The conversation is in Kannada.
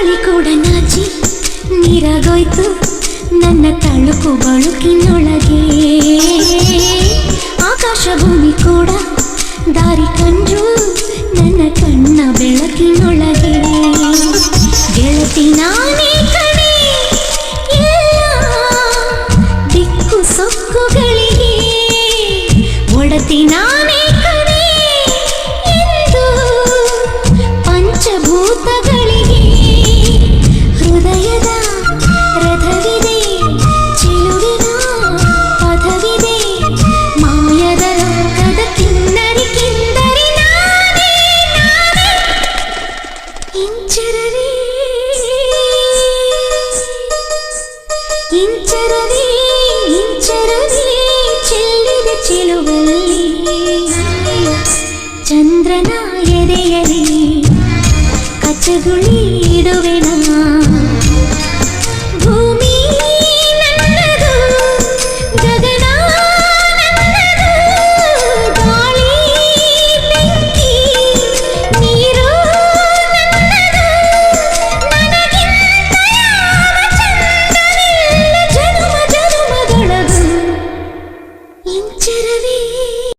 ಗಾಳಿ ಕೂಡ ನಾಚಿ ನೀರಾಗೋಯ್ತು ನನ್ನ ತಳುಕು ಬಳುಕಿನೊಳಗೆ. ಆಕಾಶ ಭೂಮಿ ಕೂಡ ದಾರಿ ಕಂಡ್ರು ನನ್ನ ಕಣ್ಣ ಬೆಳಕಿನೊಳಗೆ. ಗೆಳತಿ ನಾನೇ ಕಣೆ ಎಲ್ಲ ದಿಕ್ಕು ಸೊಕ್ಕುಗಳಿಗೆ, ಒಡತಿ ನಾನೇ ಕಣೆ ಎಂದು ಪಂಚಭೂತಗಳಿಗೆ. ಹೃದಯದ ರಥವಿದೆ, ಚೆಲುವಿನ ಪಥವಿದೆ, ಮಾಯದ ಲೋಕದ ಕಿನ್ನರಿ ಕಿಂದರಿ ನಾನೇ ನಾನೇ. ಇಂಚರವೇ ಇಂಚರವೇ ಇಂಚರವೇ ಚೆಲ್ಲಿದ ಚೆಲುವಲ್ಲಿ, ಚಂದ್ರನ ಎದೆಯಲಿ ಕಚ್ಚಗುಳ